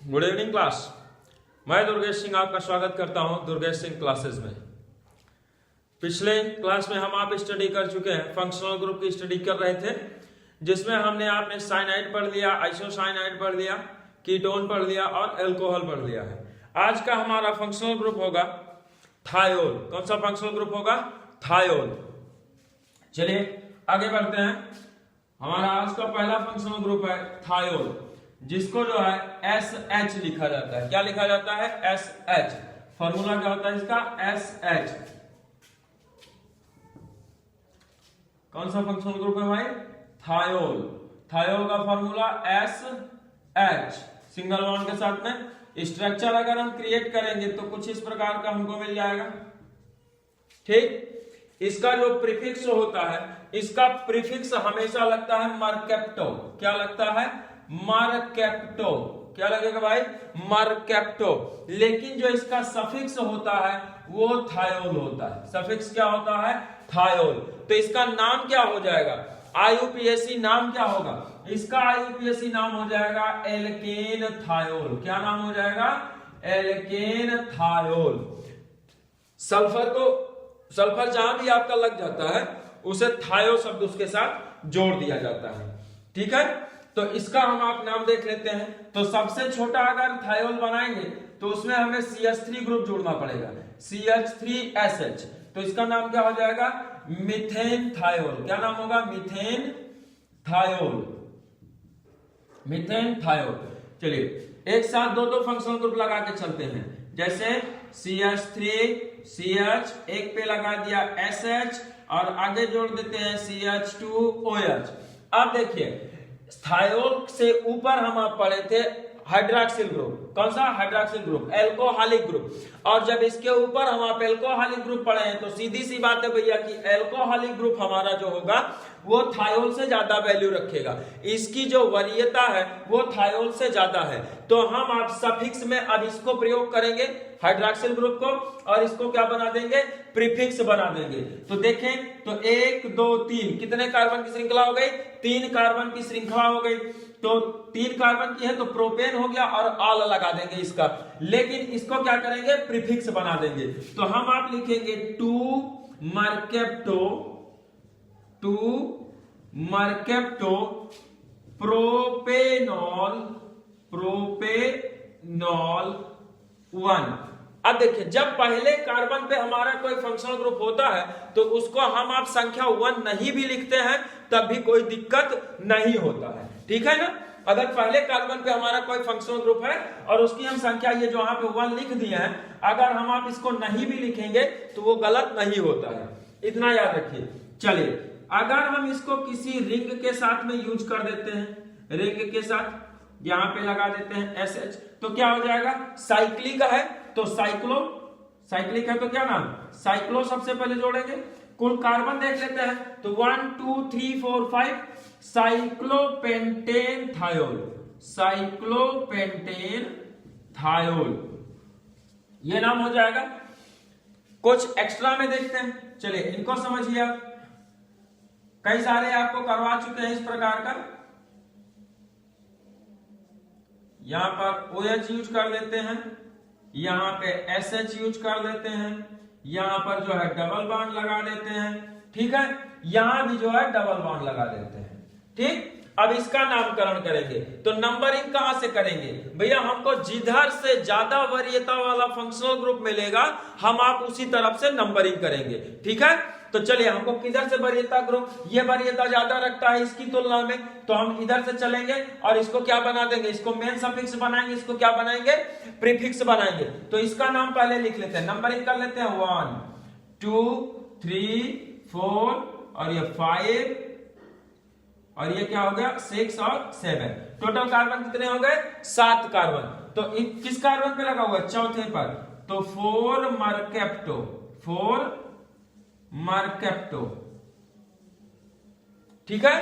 Good evening class. मैं दुर्गेश सिंह आपका स्वागत करता हूं दुर्गेश सिंह क्लासेस में। पिछले क्लास में हम आप स्टडी कर चुके हैं, फंक्शनल ग्रुप की स्टडी कर रहे थे, जिसमें हमने आपने साइनाइड पढ़ लिया, आइसोसाइनाइड पढ़ लिया, कीटोन पढ़ लिया और एल्कोहल पढ़ लिया है। आज का हमारा फंक्शनल ग्रुप होगा थायोल। कौन सा फंक्शनल ग्रुप होगा? थायोल। चलिए आगे बढ़ते हैं। हमारा आज का पहला फंक्शनल ग्रुप है थायोल, जिसको जो है SH लिखा जाता है। क्या लिखा जाता है? SH। फॉर्मूला क्या होता है इसका? SH। कौन सा फंक्शनल ग्रुप है भाई? थायोल। थायोल का फॉर्मूला SH, सिंगल बॉन्ड के साथ में। स्ट्रक्चर अगर हम क्रिएट करेंगे तो कुछ इस प्रकार का हमको मिल जाएगा। ठीक, इसका जो प्रीफिक्स होता है, इसका प्रीफिक्स हमेशा लगता है मरकेप्टो। क्या लगता है? मरकेप्टो। क्या लगेगा भाई? मरकेप्टो। लेकिन जो इसका सफिक्स होता है वो थायोल होता है। सफिक्स क्या होता है? थायोल। तो इसका नाम क्या हो जाएगा? IUPAC नाम क्या होगा इसका? IUPAC नाम हो जाएगा एल्केन थायोल। क्या नाम हो जाएगा? Alkene thiol. सल्फर जहां भी आपका लग जाता है उसे थायो शब्द उसके साथ जोड़ दिया जाता है। ठीक है, तो इसका हम आप नाम देख लेते हैं। तो सबसे छोटा अगर थायोल बनाएंगे तो उसमें हमें CH3 ग्रुप जोड़ना पड़ेगा, CH3SH। तो इसका नाम क्या हो जाएगा? Methane thiol. क्या नाम होगा? Methane thiol. Methane thiol. चलिए एक साथ दो फंक्शनल ग्रुप लगा के चलते हैं। जैसे CH3CH, एक पे लगा दिया SH और आगे जोड़ देते हैं CH2OH। अब देखिए थायोल से ऊपर हम आप पढ़े थे हाइड्रोक्सिल ग्रुप। कौन सा? Hydroxyl group, alcoholic group. और जब इसके ऊपर हम आप एल्कोहलिक ग्रुप पढ़े हैं तो सीधी सी बात है भैया कि एल्कोहलिक ग्रुप हमारा जो होगा वो थायोल से ज्यादा वैल्यू रखेगा। इसकी जो वरीयता है वो थायोल से ज्यादा है। तो हम आप सफिक्स में अब इसको प्रयोग करेंगे, हाइड्रोक्सिल ग्रुप को, और इसको क्या बना देंगे? प्रीफिक्स बना देंगे। तो देखें तो 1 2 3 कितने कार्बन की श्रृंखला हो गई? 3 कार्बन की श्रृंखला हो गई। तो 3 कार्बन की है तो प्रोपेन हो गया और ऑल लगा देंगे इसका। लेकिन इसको क्या करेंगे? प्रीफिक्स बना देंगे। तो हम आप लिखेंगे 2 मरकेप्टो प्रोपेनॉल 1। अब देखिए जब पहले कार्बन पे हमारा कोई फंक्शनल ग्रुप होता है तो उसको हम आप संख्या 1 नहीं भी लिखते हैं तब भी कोई दिक्कत नहीं होता है। ठीक है ना? अगर पहले कार्बन पे हमारा कोई फंक्शनल ग्रुप है और उसकी हम संख्या ये जो यहाँ पे 1 लिख दिए हैं, अगर हम आप इसको नहीं भी लिखेंगे तो वो गलत नहीं होता है। इतना याद रखिए। चलिए अगर हम इसको किसी रिंग के साथ में यूज कर देते हैं, रिंग के साथ यहां पे लगा देते हैं SH, तो क्या हो जाएगा? साइक्लिक है तो साइक्लिक है तो क्या नाम? साइक्लो सबसे पहले जोड़ेंगे। कुल कार्बन देख लेते हैं तो 1 2 3 4 5 साइक्लोपेंटेन थायोल। साइक्लोपेंटेन थायोल ये नाम हो जाएगा। कुछ एक्स्ट्रा में देखते हैं। चलिए इनको समझिए आप। कई सारे आपको करवा चुके हैं इस प्रकार का। यहां पर OH यूज कर लेते हैं, यहां पे SH यूज कर लेते हैं, यहां पर जो है डबल बॉन्ड लगा देते हैं। ठीक है, यहां भी जो है डबल बॉन्ड लगा देते हैं। ठीक, अब इसका नामकरण करेंगे तो नंबरिंग कहां से करेंगे भैया? हमको जिधर से ज्यादा वरीयता वाला फंक्शनल ग्रुप मिलेगा हम आप उसी तरफ से नंबरिंग करेंगे। ठीक है, तो चलिए हमको किधर से वरीयता ग्रुप, ये वरीयता ज्यादा रखता है इसकी तुलना में, तो हम इधर से चलेंगे और इसको क्या बना देंगे? इसको मेन सफिक्स बनाएंगे। इसको क्या बनाएंगे? प्रीफिक्स बनाएंगे। तो इसका नाम पहले लिख लेते हैं, नंबरिंग कर लेते हैं 1 2 3 4 और ये 5 और ये क्या हो गया? 6 और 7। टोटल कार्बन कितने हो गए? 7 कार्बन। तो किस कार्बन पे लगा हुआ? चौथे पर। तो 4 मरकेप्टो। ठीक है,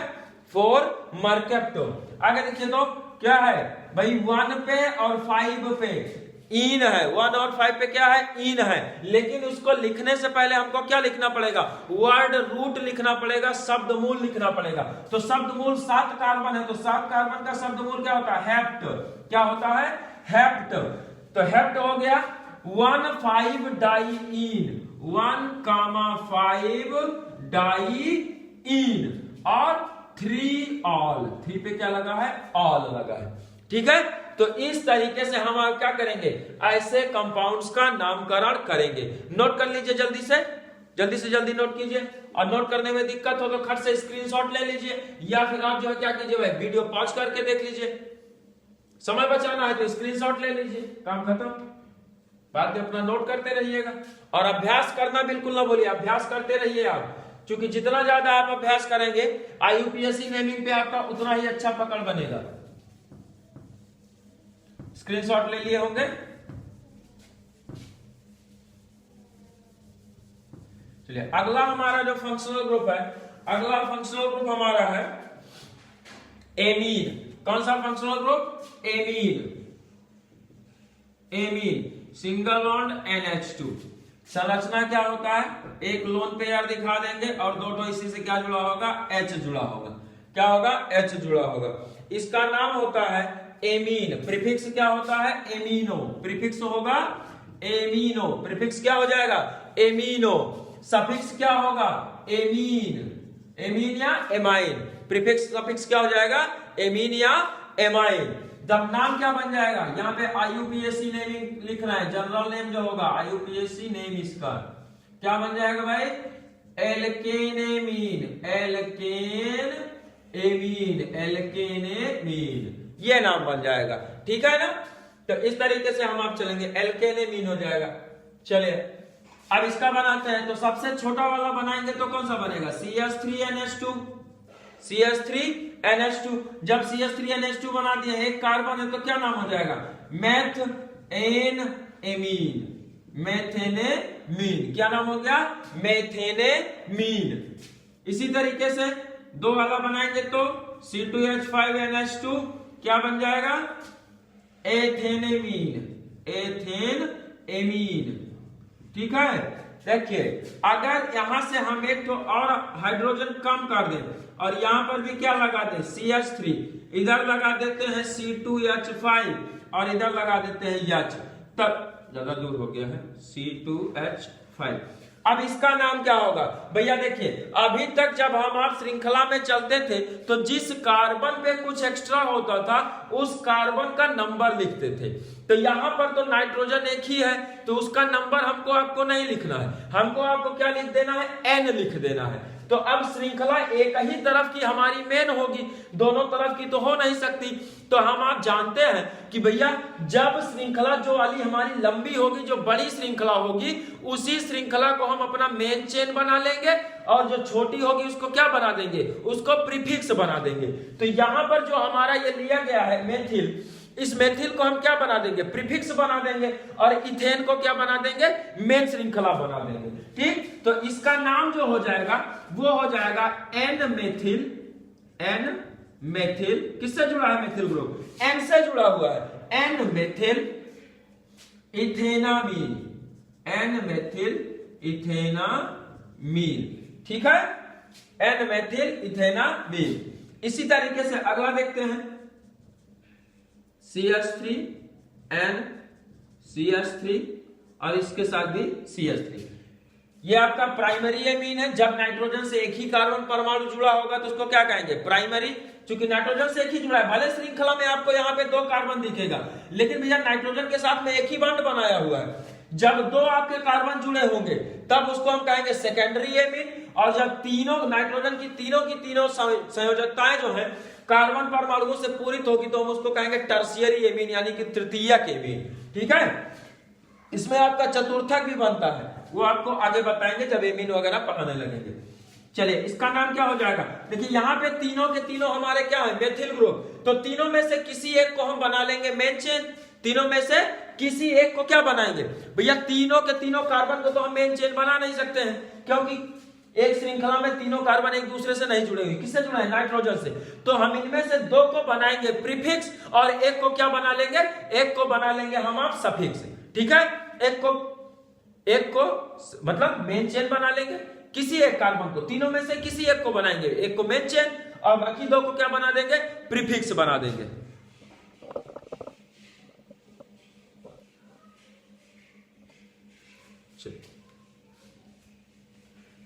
4 मरकेप्टो। आगे देखिए तो क्या है भाई? 1 पे और 5 पे इन है। 1 और 5 पे क्या है? इन है। लेकिन उसको लिखने से पहले हमको क्या लिखना पड़ेगा? वर्ड रूट लिखना पड़ेगा, शब्द मूल लिखना पड़ेगा। तो शब्द मूल 7 कार्बन है तो 7 कार्बन का शब्द मूल क्या होता है? हेप्ट। क्या होता है? हेप्ट, तो हेप्ट हो गया 1,5 डाइईन, 1,5 डाइईन और 3 ऑल, 3 पे क्या लगा है, ऑल लगा है। ठीक है, तो इस तरीके से हम क्या करेंगे, ऐसे कंपाउंड्स का नामकरण करेंगे। नोट कर लीजिए जल्दी से जल्दी नोट कीजिए, और नोट करने में दिक्कत हो तो खट से स्क्रीनशॉट ले लीजिए, या फिर आप जो है क्या कीजिए भाई, वीडियो पॉज करके देख लीजिए। समय बचाना है तो स्क्रीनशॉट ले लीजिए, काम खत्म। बाद में अपना नोट करते रहिएगा, और अभ्यास करना बिल्कुल ना भूलिए, अभ्यास करते रहिए आप, क्योंकि जितना ज्यादा आप अभ्यास करेंगे IUPAC नेमिंग पे आपका उतना ही अच्छा पकड़ बनेगा। स्क्रीनशॉट ले लिए होंगे। चलिए अगला हमारा जो फंक्शनल ग्रुप है, अगला फंक्शनल ग्रुप हमारा है एमीन। कौन सा functional group, amine. Amine single bond NH2। संरचना क्या होता है, एक लोन पेयर दिखा देंगे और दो तो इसी से क्या जुड़ा होगा, H जुड़ा होगा। क्या होगा, H जुड़ा होगा। इसका नाम होता है एमीन। प्रीफिक्स क्या होता है, एमीनो। प्रीफिक्स होगा एमीनो, प्रीफिक्स क्या हो जाएगा, एमीनो। सफिक्स क्या होगा, एमीन, एमीन या एमाइन। प्रीफिक्स सफिक्स क्या हो जाएगा, एमीन या एमाइन। जब नाम क्या बन जाएगा, यहाँ पे IUPAC नेम लिखना है, जनरल नेम जो होगा IUPAC नेम इसका क्या बन जाएगा भाई, एल्केनेमीन, एल्केन एमीन, एल्केनेमीन, ये नाम बन जाएगा। ठीक है ना, तो इस तरीके से हम आप चलेंगे, एल्केनेमीन हो जाएगा। चलिए अब इसका बनाते हैं, तो सबसे छोटा वाला बनाएंगे तो कौन सा बनेगा, CH3NH2, CH3NH2। जब CH3NH2 बना दिया, एक कार्बन है तो क्या नाम हो जाएगा, मेथेनेमीन, मेथेनेमीन। क्या नाम हो गया, मेथेनेमीन। इसी तरीके से दो वाला बनाएंगे तो C2H5NH2 क्या बन जाएगा, एथेनेमीन, एथेनेमीन। ठीक है, देखिए अगर यहां से हम एक तो और हाइड्रोजन कम कर दें और यहां पर भी क्या लगा दें, CH3, इधर लगा देते हैं C2H5 और इधर लगा देते हैं H, तब ज्यादा दूर हो गया है, C2H5। अब इसका नाम क्या होगा भैया, देखिए अभी तक जब हम आप श्रृंखला में चलते थे तो जिस कार्बन पे कुछ एक्स्ट्रा होता था उस कार्बन का नंबर लिखते थे। तो यहां पर तो नाइट्रोजन एक ही है तो उसका नंबर हमको आपको नहीं लिखना है, हमको आपको क्या लिख देना है, N लिख देना है। तो अब श्रृंखला एक ही तरफ की हमारी मेन होगी, दोनों तरफ की तो हो नहीं सकती। तो हम आप जानते हैं कि भैया जब श्रृंखला जो वाली हमारी लंबी होगी, जो बड़ी श्रृंखला होगी, उसी श्रृंखला को हम अपना मेन चेन बना लेंगे और जो छोटी होगी उसको क्या बना देंगे, उसको प्रीफिक्स बना देंगे। तो यहां पर जो हमारा ये लिया गया है मेथिल, इस मेथिल को हम क्या बना देंगे, प्रीफिक्स बना देंगे, और इथेन को क्या बना देंगे, मेन श्रृंखला बना देंगे। ठीक, तो इसका नाम जो हो जाएगा वो हो जाएगा N मेथिल। N मेथिल किससे जुड़ा है, मेथिल ग्रुप N से जुड़ा हुआ है, N मेथिल इथेनामीन, N मेथिल इथेनामीन। ठीक है, N मेथिल इथेनामीन। इसी तरीके से अगला देखते हैं, CH3N CH3 और इसके साथ भी CH3। ये आपका प्राइमरी एमीन है। जब नाइट्रोजन से एक ही कार्बन परमाणु जुड़ा होगा तो उसको क्या कहेंगे, प्राइमरी। क्योंकि नाइट्रोजन से एक ही जुड़ा है, भले श्रृंखला में आपको यहाँ पे दो कार्बन दिखेगा, लेकिन भैया नाइट्रोजन के साथ में एक ही बॉन्ड बनाया हुआ है। जब दो आपके कार्बन जुड़े होंगे तब उसको हम कहेंगे सेकेंडरी एमीन, और जब तीनों नाइट्रोजन की तीनों संयोजकताएं जो है कार्बन परमाणुओं से पूरित होगी तो हम उसको कहेंगे टर्शियरी एमीन, यानी कि तृतीयक एमीन। ठीक है, इसमें आपका चतुर्थक भी बनता है, वो आपको आगे बताएंगे जब एमीन वगैरह पढ़ाने लगेंगे। चलिए इसका नाम क्या हो जाएगा, देखिए यहाँ पे तीनों के तीनों हमारे क्या है, मेथिल ग्रुप। तो तीनों में से किसी एक को हम बना लेंगे मेन चेन, तीनों में से किसी एक को क्या बनाएंगे भैया, तीनों के तीनों कार्बन को तो हम मेन चेन बना नहीं सकते हैं, क्योंकि एक श्रृंखला में तीनों कार्बन एक दूसरे से नहीं जुड़े हुए। किससे जुड़ा है, नाइट्रोजन से। तो हम इनमें से दो को बनाएंगे प्रीफिक्स और एक को क्या बना लेंगे, एक को बना लेंगे हम आप सफिक्स। ठीक है, एक को मतलब मेन चेन बना लेंगे, किसी एक कार्बन को, तीनों में से किसी एक को बनाएंगे, एक को मेन चेन और बाकी दो को क्या बना देंगे, प्रीफिक्स बना देंगे।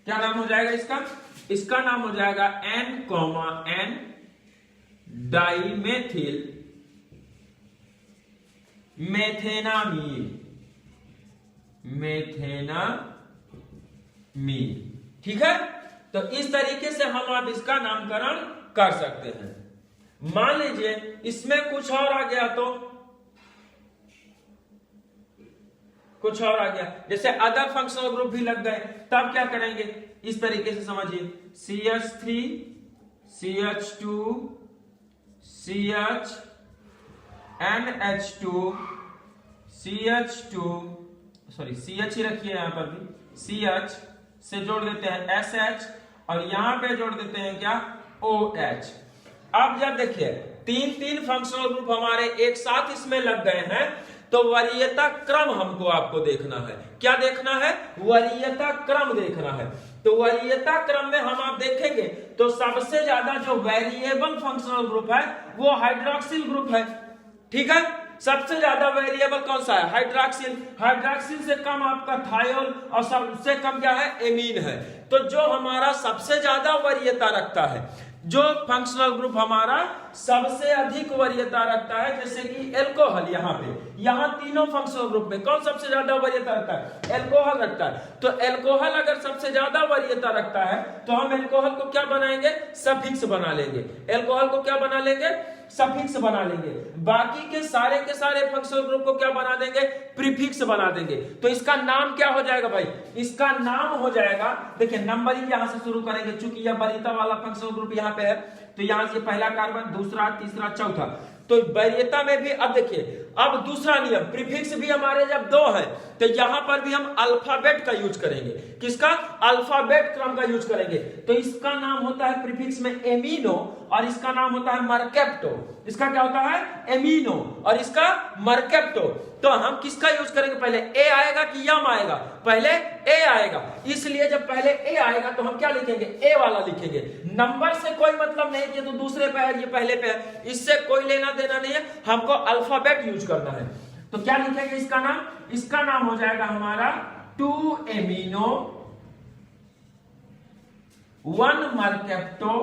क्या नाम हो जाएगा इसका? इसका नाम हो जाएगा N, डाइमेथिल मेथेनामीन, ठीक है। तो इस तरीके से हम आप इसका नामकरण कर सकते हैं। मान लीजिए इसमें कुछ और आ गया, तो कुछ और आ गया, जैसे अदर फंक्शनल ग्रुप भी लग गए, तब क्या करेंगे? इस तरीके से समझिए, CH3 CH2 CH NH2 CH2 sorry CH ही रखिए, यहां पर भी CH से जोड़ देते हैं SH और यहां पे जोड़ देते हैं क्या? OH। अब जब देखिए तीन फंक्शनल ग्रुप हमारे एक साथ इसमें लग गए हैं, तो वरीयता क्रम हमको आपको देखना है। क्या देखना है? वरीयता क्रम देखना है। तो वरीयता क्रम में हम आप देखेंगे तो सबसे ज्यादा जो वेरिएबल फंक्शनल ग्रुप है वो हाइड्रोक्सिल ग्रुप है, ठीक है। सबसे ज्यादा वेरिएबल कौन सा है? हाइड्रोक्सिल। हाइड्रोक्सिल से कम आपका थायोल और सबसे कम क्या है? एमीन है। तो जो हमारा सबसे ज्यादा वरीयता रखता है, जो फंक्शनल ग्रुप हमारा सबसे अधिक वरीयता रखता है, जैसे कि एल्कोहल, यहाँ तीनों फंक्शनल ग्रुप में कौन सबसे ज्यादा वरीयता रखता है? एल्कोहल रखता है। तो एल्कोहल अगर सबसे ज्यादा वरीयता रखता है तो हम एल्कोहल को क्या बनाएंगे? सफिक्स बना लेंगे। एल्कोहल को क्या बना लेंगे? सफिक्स बना लेंगे। बाकी के सारे फंक्शनल ग्रुप को क्या बना देंगे? प्रीफिक्स बना देंगे। तो इसका नाम क्या हो जाएगा भाई? इसका नाम हो जाएगा, देखिए नंबरिंग यहां से शुरू करेंगे, चूंकि यह वरीयता वाला फंक्शनल ग्रुप यहाँ पे है, तो यहां से पहला कार्बन, दूसरा, तीसरा, चौथा। तो वरीयता में भी अब देखिए, अब दूसरा नियम, प्रीफिक्स भी हमारे जब 2 है तो यहां पर भी हम अल्फाबेट का यूज करेंगे। किसका? अल्फाबेट क्रम का यूज करेंगे। तो इसका नाम होता है प्रीफिक्स में एमिनो और इसका नाम होता है मर्केप्टो। इसका क्या होता है? एमिनो और इसका मर्केप्टो। तो हम किसका यूज करेंगे? पहले ए आएगा कि यम आएगा? पहले ए आएगा, इसलिए जब पहले ए आएगा तो हम क्या लिखेंगे? ए वाला लिखेंगे। नंबर से कोई मतलब नहीं कि तो दूसरे पे है, ये पहले पे है, इससे कोई लेना देना नहीं है, हमको अल्फाबेट यूज करना है। तो क्या लिखेंगे इसका नाम? इसका नाम हो जाएगा हमारा 2 एमिनो 1 मर्केप्टो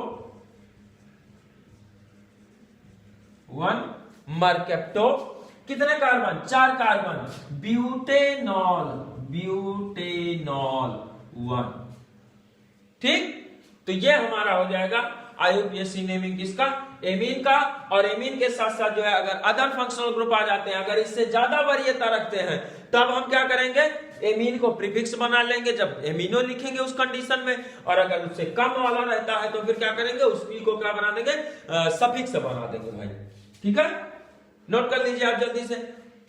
1 मर्केप्टो। कितने कार्बन? 4 कार्बन। ब्यूटेनॉल 1, ठीक। तो ये हमारा हो जाएगा IUPAC नेमिंग किसका? एमीन का। और एमीन के साथ साथ जो है अगर अदर फंक्शनल ग्रुप आ जाते हैं, अगर इससे ज्यादा वरीयता रखते हैं, तब हम क्या करेंगे? एमीन को प्रीफिक्स बना लेंगे जब एमिनो लिखेंगे उस कंडीशन में, और अगर उससे कम वाला रहता है तो फिर क्या करेंगे? उसकी को क्या बना देंगे? सफिक्स बना देंगे भाई, ठीक है। नोट कर लीजिए आप जल्दी से,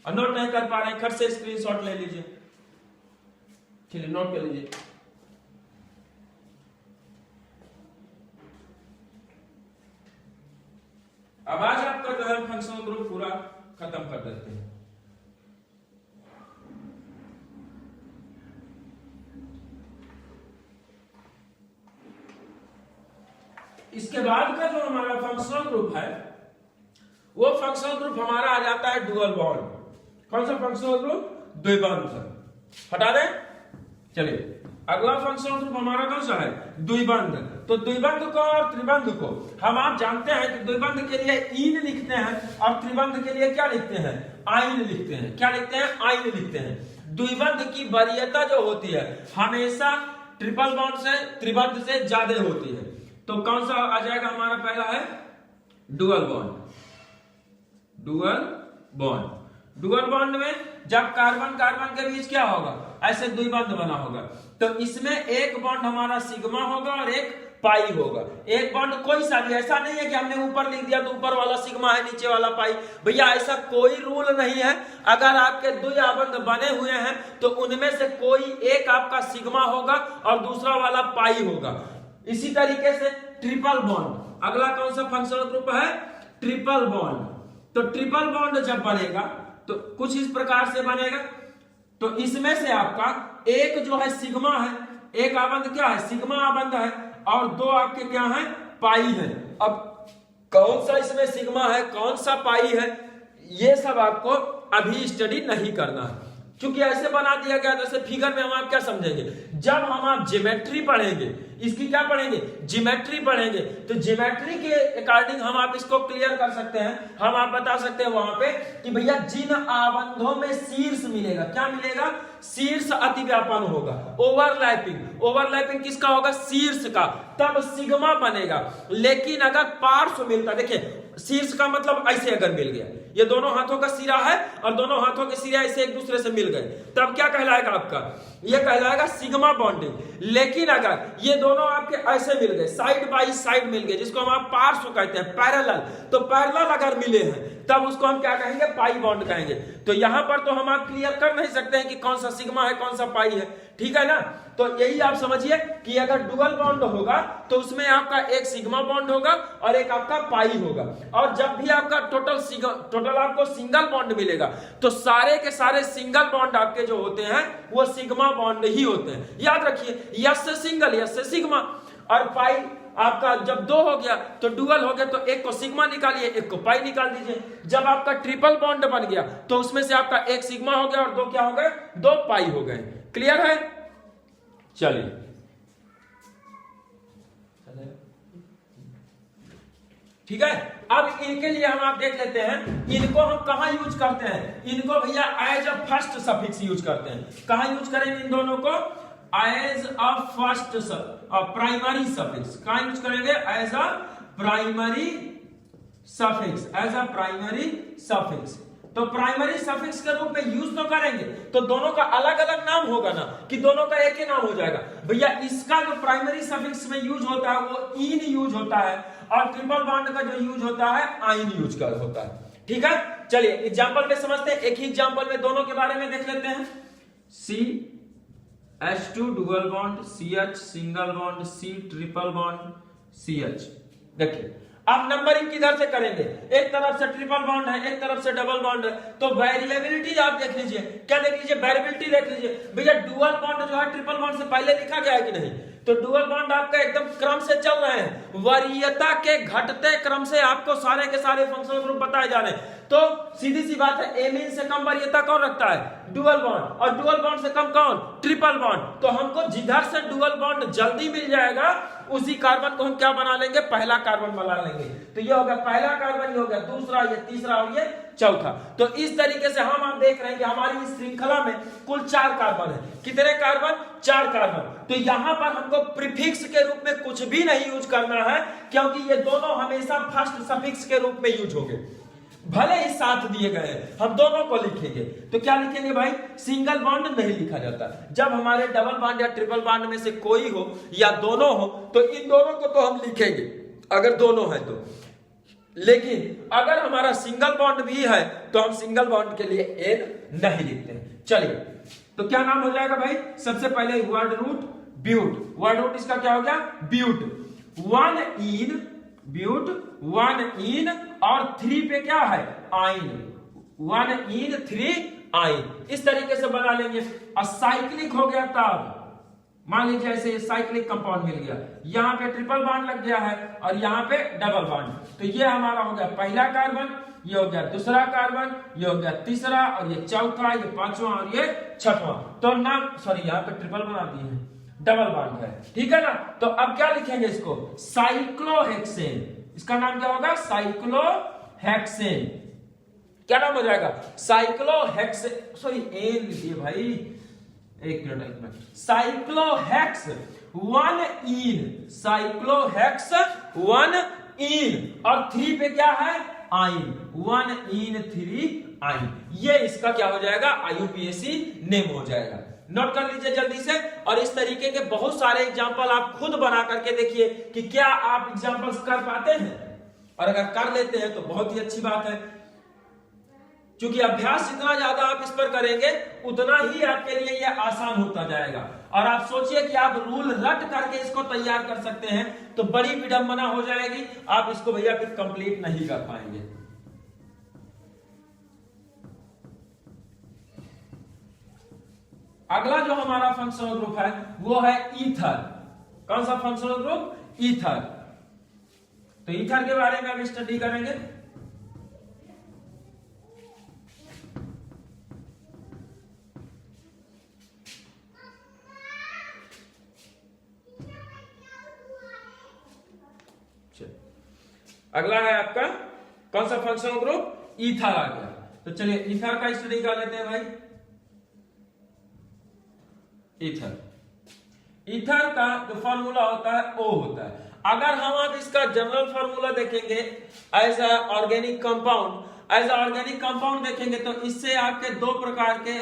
और नोट नहीं कर पा रहे हैं खट से स्क्रीनशॉट ले लीजिए। चलिए नोट कर लीजिए। अब आज आपका जो है फंक्शनल ग्रुप पूरा खत्म कर देते हैं। इसके बाद का जो हमारा फंक्शनल ग्रुप है वो फंक्शनल ग्रुप हमारा आ जाता है डुअल बॉन्ड। कौन सा फंक्शनल ग्रुप? द्विबंध। हटा दें। चलिए अगला फंक्शनल ग्रुप हमारा कौन सा है? द्विबंध। तो द्विबंध को और त्रिबंध को हम आप जानते हैं कि द्विबंध के लिए इन लिखते हैं और त्रिबंध के लिए क्या लिखते हैं? आइन लिखते हैं। क्या लिखते हैं? आइन लिखते हैं। द्विबंध की वरीयता जो होती है हमेशा ट्रिपल बॉन्ड से, त्रिबंध से ज्यादा होती है। तो कौन सा आ जाएगा हमारा? पहला है डुअल बॉन्ड। डुअल बॉन्ड में जब कार्बन कार्बन के बीच क्या होगा? ऐसे द्विबंध बना होगा। तो इसमें एक बॉन्ड हमारा सिग्मा होगा और एक पाई होगा। एक बॉन्ड कोई सा भी, ऐसा नहीं है कि हमने ऊपर लिख दिया तो ऊपर वाला सिग्मा है नीचे वाला पाई। भैया ऐसा कोई रूल नहीं है। अगर आपके द्विबंध बने हुए हैं तो उनमें से कोई एक आपका सिग्मा होगा और दूसरा वाला पाई होगा। इसी तरीके से ट्रिपल बॉन्ड, अगला कौन सा फंक्शनल ग्रुप है? Triple bond. तो ट्रिपल बॉन्ड जब बनेगा तो कुछ इस प्रकार से बनेगा। तो इसमें से आपका एक जो है सिग्मा है, एक आबंध क्या है? सिग्मा आबंध है, और 2 आपके क्या है? पाई है। अब कौन सा इसमें सिग्मा है, कौन सा पाई है, ये सब आपको अभी स्टडी नहीं करना है। क्योंकि ऐसे बना दिया गया, जैसे फिगर में हम आप क्या समझेंगे, जब हम आप ज्योमेट्री पढ़ेंगे, इसकी क्या पढ़ेंगे, ज्योमेट्री पढ़ेंगे, तो ज्योमेट्री के अकॉर्डिंग हम आप इसको क्लियर कर सकते हैं। हम आप बता सकते हैं वहां पे कि भैया जिन आबंधों में शीर्ष मिलेगा, क्या मिलेगा, शीर्ष अतिव्यापन होगा, ओवरलैपिंग, ओवरलैपिंग किसका होगा, शीर्ष का, तब सिग्मा बनेगा। लेकिन अगर पार्श्व मिलता, देखिए शीर्ष का मतलब ऐसे अगर मिल गया, ये दोनों हाथों का सिरा है और दोनों हाथों के सिरे ऐसे एक दूसरे से मिल गए, तब क्या कहलाएगा आपका, ये कहलाएगा सिग्मा बॉन्डिंग। लेकिन अगर ये दोनों आपके ऐसे मिल गए, साइड बाय साइड मिल गए, जिसको हम आप पार्श्व कहते हैं, पैरेलल, तो पैरेलल अगर मिले हैं तब उसको हम क्या कहेंगे, पाई बॉन्ड कहेंगे। तो यहां पर तो हम आप क्लियर कर नहीं सकते हैं कि कौन सा सिग्मा है कौन सा पाई है, ठीक है ना। तो यही आप समझिए कि अगर डुअल बॉन्ड होगा तो उसमें आपका एक सिग्मा बॉन्ड होगा और एक आपका पाई होगा। और जब भी आपका टोटल आपको सिंगल बॉन्ड मिलेगा तो सारे के सारे सिंगल बॉन्ड आपके जो होते हैं वो सिग्मा बॉन्ड ही होते हैं। याद रखिए, यस से सिंगल, यस से सिग्मा, और पाई आपका जब दो हो गया तो डुअल हो गया, तो एक को सिग्मा निकालिए, एक को पाई निकाल दीजिए। जब आपका ट्रिपल बॉन्ड बन गया तो उसमें से आपका एक सिग्मा हो गया और दो क्या हो गए, दो पाई हो गए। क्लियर है, चलिए ठीक है। अब इनके लिए हम आप देख लेते हैं, इनको हम कहां यूज करते हैं, इनको भैया as a first suffix use करते हैं। कहां यूज करेंगे इन दोनों को, as a first primary suffix, कहां यूज करेंगे, as a primary suffix, as a primary suffix. तो प्राइमरी सफिक्स के रूप में यूज तो करेंगे तो दोनों का अलग अलग नाम होगा ना, कि दोनों का एक ही नाम हो जाएगा। भैया इसका जो प्राइमरी सफिक्स में यूज होता है वो इन यूज होता है, और ट्रिपल बॉन्ड का जो यूज होता है आइन यूज कर होता है। ठीक है, चलिए एग्जांपल में समझते हैं। एक ही एग्जांपल में दोनों के बारे में देख लेते हैं। CH2 dual bond, CH single bond, C triple bond, CH। देखिए अब नंबरिंग किधर से करेंगे, एक तरफ से ट्रिपल बॉन्ड है, एक तरफ से डबल बॉन्ड है, तो वेरिएबिलिटी आप देख लीजिए। क्या देख लीजिए, वेरिएबिलिटी देख लीजिए। भैया डुअल बॉन्ड जो है ट्रिपल बॉन्ड से पहले लिखा गया है कि नहीं, तो डुअल बॉन्ड आपका एकदम क्रम से चल रहे हैं, वरीयता के घटते क्रम से आपको सारे के सारे फंक्शनल ग्रुप बताए जा रहे हैं। तो सीधी सी बात है, एमीन से कम वरीयता कौन रखता है, डुअल बॉन्ड, और डुअल बॉन्ड से कम कौन, ट्रिपल बॉन्ड। तो हमको जिधर से डुअल बॉन्ड जल्दी मिल जाएगा उसी कार्बन को हम क्या बना लेंगे, पहला कार्बन बना लेंगे। तो ये हो गया पहला कार्बन, ये हो गया दूसरा, ये तीसरा और ये चौथा। तो इस तरीके से हम आप देख रहे हैं कि हमारी इस श्रृंखला में कुल 4 कार्बन है। कितने कार्बन, 4 कार्बन। तो यहां पर हमको प्रीफिक्स के रूप में कुछ भी नहीं यूज करना है, क्योंकि ये दोनों हमेशा फर्स्ट सफिक्स के रूप में यूज होंगे। भले ही साथ दिए गए हैं, हम दोनों को लिखेंगे। तो क्या लिखेंगे भाई, सिंगल बॉन्ड नहीं लिखा जाता। जब हमारे डबल बॉन्ड या ट्रिपल बॉन्ड में से कोई हो या दोनों हो तो इन दोनों को तो हम लिखेंगे, अगर दोनों है तो। लेकिन अगर हमारा सिंगल बॉन्ड भी है तो हम सिंगल बॉन्ड के लिए एन नहीं लिखते हैं। चलिए तो क्या नाम हो जाएगा भाई, सबसे पहले word root but, word root इसका क्या हो गया, ब्यूट। 1 इन ब्यूट, 1 इन और 3 पे क्या है, आइन, 1 इन 3 आइन। इस तरीके से बना लेंगे। और साइक्लिक हो गया तब, मान लीजिए ऐसे साइक्लिक कंपाउंड मिल गया, यहां पे ट्रिपल बॉन्ड लग गया है और यहां पे डबल बॉन्ड, तो ये हमारा हो गया पहला कार्बन, ये हो गया दूसरा कार्बन, ये हो गया तीसरा, और ये चौथा, ये पांचवा और ये छठवां। तो नाम सॉरी यहाँ पे ट्रिपल बना दिए हैं, डबल बॉन्ड है, ठीक है ना। तो अब क्या लिखेंगे इसको, साइक्लोहेक्सेन। इसका नाम क्या होगा, साइक्लोहेक्सेन। क्या नाम हो जाएगा, साइक्लोहेक्सेन, सॉरी एन लिखिए भाई, एक मिनट, साइक्लोहेक्स 1 इन, साइक्लोहेक्स 1 इन, और 3 पे क्या है, आइन, 1 इन 3 आइन। ये इसका क्या हो जाएगा, IUPAC नेम हो जाएगा। नोट कर लीजिए जल्दी से। और इस तरीके के बहुत सारे एग्जाम्पल आप खुद बना करके देखिए कि क्या आप एग्जाम्पल्स कर पाते हैं, और अगर कर लेते हैं तो बहुत ही अच्छी बात है। क्योंकि अभ्यास जितना ज्यादा आप इस पर करेंगे उतना ही आपके लिए यह आसान होता जाएगा। और आप सोचिए कि आप रूल रट करके इसको तैयार कर सकते हैं तो बड़ी विडंबना हो जाएगी, आप इसको भैया फिर कंप्लीट नहीं कर पाएंगे। अगला जो हमारा फंक्शनल ग्रुप है वो है ईथर। कौन सा फंक्शनल ग्रुप, ईथर। तो ईथर के बारे में हम स्टडी करेंगे। अगला है आपका कौन सा फंक्शनल ग्रुप, ईथर आ गया। तो चलिए ईथर का स्टडी कर लेते हैं भाई। ईथर का जो फॉर्मूला होता है O होता है। अगर हम आप इसका जनरल फॉर्मूला देखेंगे as a organic compound, as a organic compound देखेंगे तो इससे आपके दो प्रकार के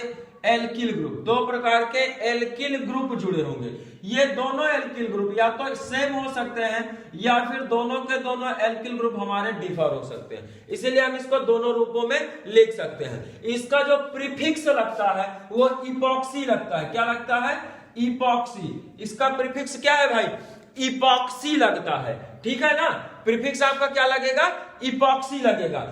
एल्किल ग्रुप, दो प्रकार के एल्किल ग्रुप जुड़े होंगे। ये दोनों एल्किल ग्रुप या तो सेम हो सकते हैं या फिर दोनों के दोनों एल्किल ग्रुप हमारे डिफर हो सकते हैं, इसीलिए हम इसको दोनों रूपों में लिख सकते हैं। इसका जो प्रीफिक्स लगता है वो इपॉक्सी लगता है। क्या लगता है? इपॉक्सी। इसका प्रीफिक्स क्या है भाई? इपॉक्सी लगता है, ठीक है ना। प्रीफिक्स आपका क्या लगेगा? इपॉक्सी लगेगा।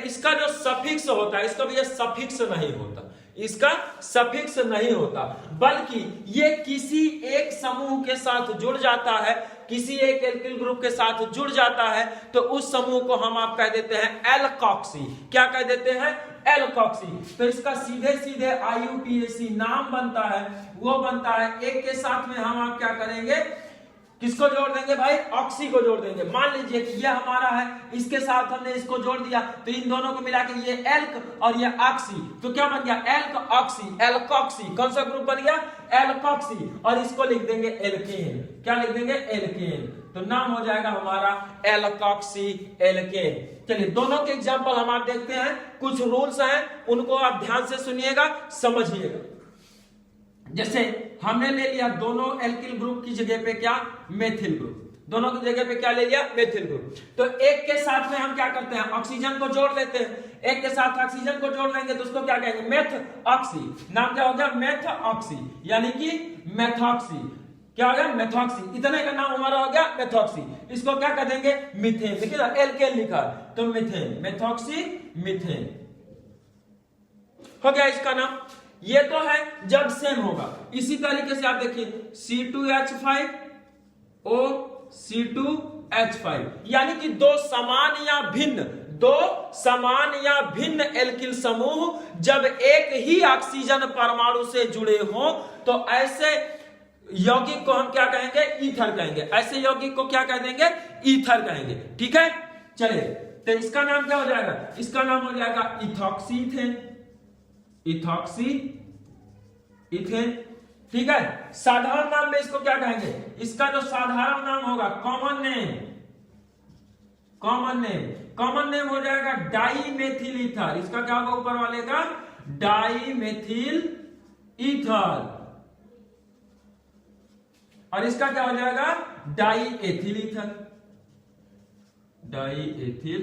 इसका जो सफिक्स होता है, इसका भी सफिक्स नहीं होता, इसका सफिक्स नहीं होता, बल्कि ये किसी एक समूह के साथ जुड़ जाता है, किसी एक एल्किल ग्रुप के साथ जुड़ जाता है तो उस समूह को हम आप कह देते हैं एल्कॉक्सी। क्या कह देते हैं? एल्कॉक्सी। तो इसका सीधे सीधे IUPAC नाम बनता है, वो बनता है एक के साथ में हम आप क्या करेंगे, किसको जोड़ देंगे भाई? ऑक्सी को जोड़ देंगे। मान लीजिए कि ये हमारा है, इसके साथ हमने इसको जोड़ दिया तो इन दोनों को मिला के ये एल्क और ये ऑक्सी, तो क्या बन गया? Elk oxy, alkoxy. कौन सा ग्रुप बन गया? एल्कॉक्सी। और इसको लिख देंगे एल्केन। क्या लिख देंगे? एल्केन। तो नाम हो जाएगा हमारा एल्कॉक्सी एल्केन। चलिए दोनों के एग्जांपल हम आप देखते हैं, कुछ रूल्स हैं उनको आप ध्यान से सुनिएगा, समझिएगा। जैसे हमने ले लिया दोनों एल्किल ग्रुप की जगह पे क्या? Methyl group. दोनों की जगह पे क्या ले लिया? Methyl group. तो एक के साथ में हम क्या करते हैं? ऑक्सीजन को जोड़ लेते हैं। एक के साथ ऑक्सीजन को जोड़ लेंगे तो उसको क्या कहेंगे? Methoxy. नाम क्या हो गया? मेथ ऑक्सी, यानी कि मेथॉक्सी। क्या हो गया? मेथॉक्सी। इतने का नाम हमारा हो गया मेथॉक्सी। इसको क्या कर देंगे? मीथेन। देखिए ना एल्केन लिखा तो मीथेन, मेथॉक्सी मीथेन हो गया इसका नाम। ये तो है जब सेम होगा। इसी तरीके से आप देखिए C2H5 O C2H5, यानी कि दो समान या भिन्न एल्किल समूह जब एक ही ऑक्सीजन परमाणु से जुड़े हों तो ऐसे यौगिक को हम क्या कहेंगे? ईथर कहेंगे। ऐसे यौगिक को क्या कह देंगे? ईथर कहेंगे, ठीक है। चलिए तो इसका नाम क्या हो जाएगा? इसका नाम हो जाएगा इथॉक्सी इथेन, इथॉक्सी इथेन, ठीक है। साधारण नाम में इसको क्या कहेंगे? इसका जो साधारण नाम होगा, कॉमन नेम, कॉमन नेम हो जाएगा डाईमेथिल ईथर। इसका क्या होगा ऊपर वाले का? Dimethyl ether. और इसका क्या हो जाएगा? डाईएथिल ईथर, डाईएथिल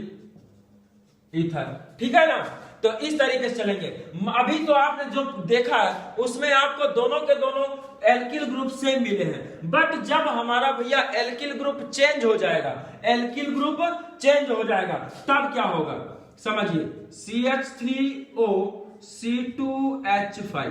ईथर, ठीक है ना। तो इस तरीके से चलेंगे। अभी तो आपने जो देखा है उसमें आपको दोनों के दोनों एल्किल ग्रुप से मिले हैं, बट जब हमारा भैया एल्किल ग्रुप चेंज हो जाएगा, एल्किल ग्रुप चेंज हो जाएगा तब क्या होगा समझिए। CH3O C2H5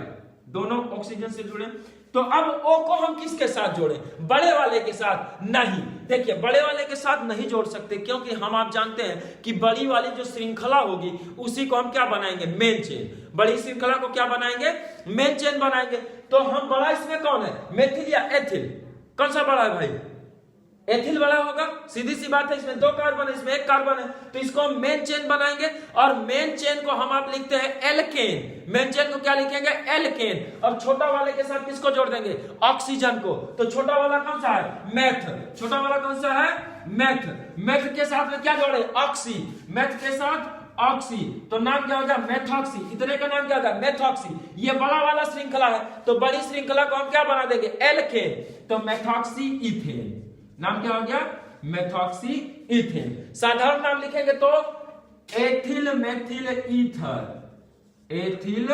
दोनों ऑक्सीजन से जुड़े, तो अब O को हम किसके साथ जोड़े? बड़े वाले के साथ नहीं। देखिए बड़े वाले के साथ नहीं जोड़ सकते, क्योंकि हम आप जानते हैं कि बड़ी वाली जो श्रृंखला होगी उसी को हम क्या बनाएंगे? Main chain. बड़ी श्रृंखला को क्या बनाएंगे? मेन चेन बनाएंगे। तो हम बड़ा इसमें कौन है? मेथिल या एथिल? कौन सा बड़ा है भाई? एथिल बड़ा होगा, सीधी सी बात है। इसमें दो कार्बन है, इसमें एक कार्बन है, तो इसको हम मेन चेन बनाएंगे। और मेन चेन को हम आप लिखते हैं एल्केन। मेन चेन को क्या लिखेंगे? एल्केन। और छोटा वाले के साथ किसको जोड़ देंगे? ऑक्सीजन को। तो छोटा वाला कौन सा है? मेथ। छोटा वाला कौन सा है? मेथ। मेथ के साथ में क्या जोड़े? ऑक्सी। मेथ के साथ ऑक्सी, तो नाम क्या होगा? मेथॉक्सी। इतने का नाम क्या होगा? मेथॉक्सी। ये बड़ा वाला श्रृंखला है, तो बड़ी श्रृंखला को हम क्या बना देंगे? एल्केन। तो मेथॉक्सी इथेन। नाम क्या हो गया? Methoxy ethane. साधारण नाम लिखेंगे तो ethyl methyl ether, ethyl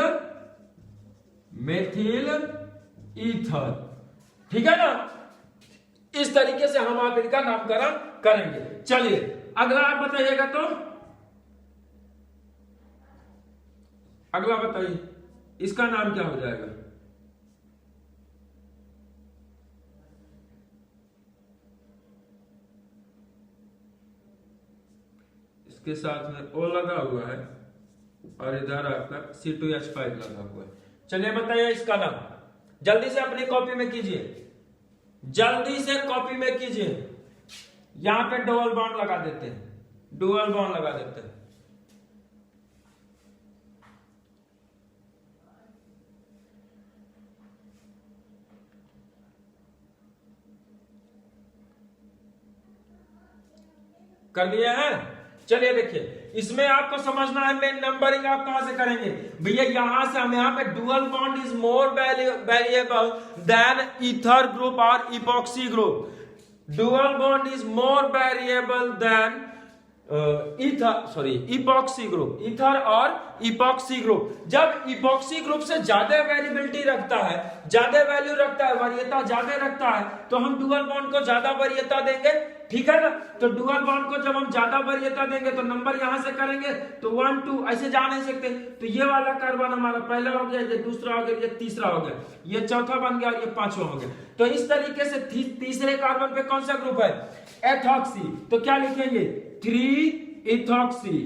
methyl ether, ठीक है ना। इस तरीके से हम आप इनका नामकरण करेंगे। चलिए अगला आप बताइएगा, तो अगला बताइए इसका नाम क्या हो जाएगा? के साथ में O लगा हुआ है और इधर आपका C2H5 लगा हुआ है। चलिए बताइए इसका नाम, जल्दी से अपनी कॉपी में कीजिए, जल्दी से कॉपी में कीजिए। यहां पे डबल बॉन्ड लगा देते हैं, डुअल बॉन्ड लगा देते हैं। कर दिया है। चलिए देखिए, इसमें आपको समझना है मेन नंबरिंग आप कहां से करेंगे भैया, यहां से हम यहाँ पे dual bond is more variable than ether group और epoxy group. Dual bond is more variable than epoxy group, ether और इपॉक्सी ग्रुप। जब इपॉक्सी ग्रुप से ज्यादा वेरिएबिलिटी रखता है, ज्यादा वैल्यू रखता है, वरीयता ज्यादा रखता है, तो हम डुअल बॉन्ड को ज्यादा वरीयता देंगे, ठीक है ना। तो डुअल बॉन्ड को जब हम ज्यादा वरीयता देंगे तो नंबर यहां से करेंगे तो 1 2 ऐसे जा नहीं सकते। तो ये वाला कार्बन हमारा पहला हो गया, ये दूसरा हो गया, ये तीसरा हो गया, ये चौथा बन गया और ये पांचवा हो गया। तो इस तरीके से तीसरे कार्बन पे कौन सा ग्रुप है, एथॉक्सी। तो क्या लिखेंगे 3 इथॉक्सी,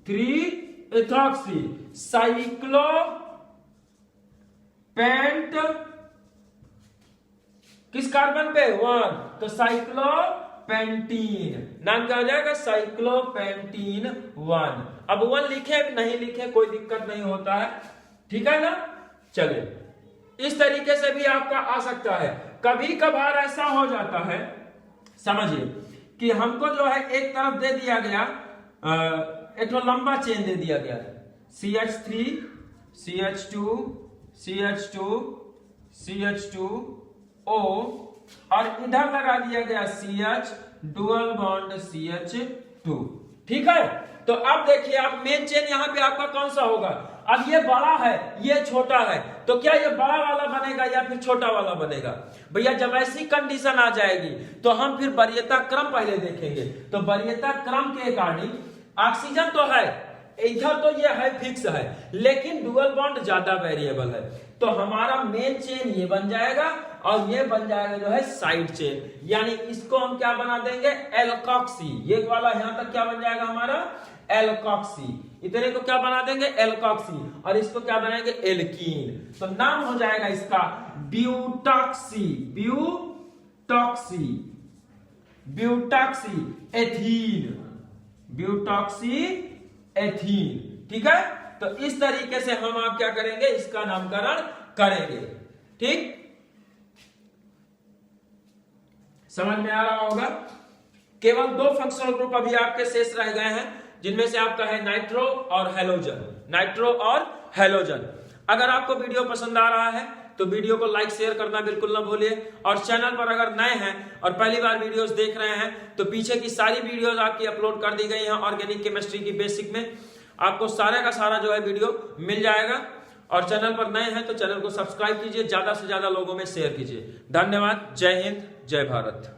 3 इथॉक्सी साइक्लो पेंट किस कार्बन पे 1, तो साइक्लो पेंटीन, नाम क्या हो जाएगा साइक्लोपेंटीन 1। अब 1 लिखे नहीं लिखे कोई दिक्कत नहीं होता है, ठीक है ना। चलिए इस तरीके से भी आपका आ सकता है। कभी कभार ऐसा हो जाता है, समझिए कि हमको जो है एक तरफ दे दिया गया एक लंबा चेन दे दिया गया CH3 CH2 CH2 CH2O और इधर लगा दिया गया CH डुअल बॉन्ड CH2, ठीक है। तो अब देखिए आप मेन चेन यहां पे आपका कौन सा होगा, अब ये बड़ा है ये छोटा है, तो क्या ये बड़ा वाला बनेगा या फिर छोटा वाला बनेगा भैया। जब ऐसी कंडीशन आ जाएगी तो हम फिर वरीयता क्रम पहले देखेंगे। तो वरीयता क्रम के अकॉर्डिंग ऑक्सीजन तो है इधर, तो ये है फिक्स है, लेकिन डुअल बॉन्ड ज्यादा वेरिएबल है, तो हमारा मेन चेन ये बन जाएगा और ये बन जाएगा जो है साइड चेन, यानी इसको हम क्या बना देंगे एल्कॉक्सी। ये वाला यहां तक क्या बन जाएगा हमारा एल्कॉक्सी, इतने को क्या बना देंगे एल्कॉक्सी, और इसको क्या बनाएंगे एल्कीन। तो नाम हो जाएगा इसका ब्यूटॉक्सी, ब्यूटॉक्सी, ब्यूटॉक्सी एथीन, ब्यूटॉक्सी एथीन, ठीक है। तो इस तरीके से हम आप क्या करेंगे इसका नामकरण करेंगे, ठीक। समझ में आ रहा होगा। केवल 2 फंक्शनल ग्रुप अभी आपके शेष रह गए हैं, जिनमें से आपका है नाइट्रो और हेलोजन, नाइट्रो और हेलोजन। अगर आपको वीडियो पसंद आ रहा है तो वीडियो को लाइक शेयर करना बिल्कुल ना भूलिए, और चैनल पर अगर नए हैं और पहली बार वीडियोस देख रहे हैं तो पीछे की सारी वीडियोस आपकी अपलोड कर दी गई हैं ऑर्गेनिक केमिस्ट्री की बेसिक में, आपको सारे का सारा जो है वीडियो मिल जाएगा। और चैनल पर नए हैं तो चैनल को सब्सक्राइब कीजिए, ज्यादा से ज्यादा लोगों में शेयर कीजिए। धन्यवाद, जय हिंद, जय भारत।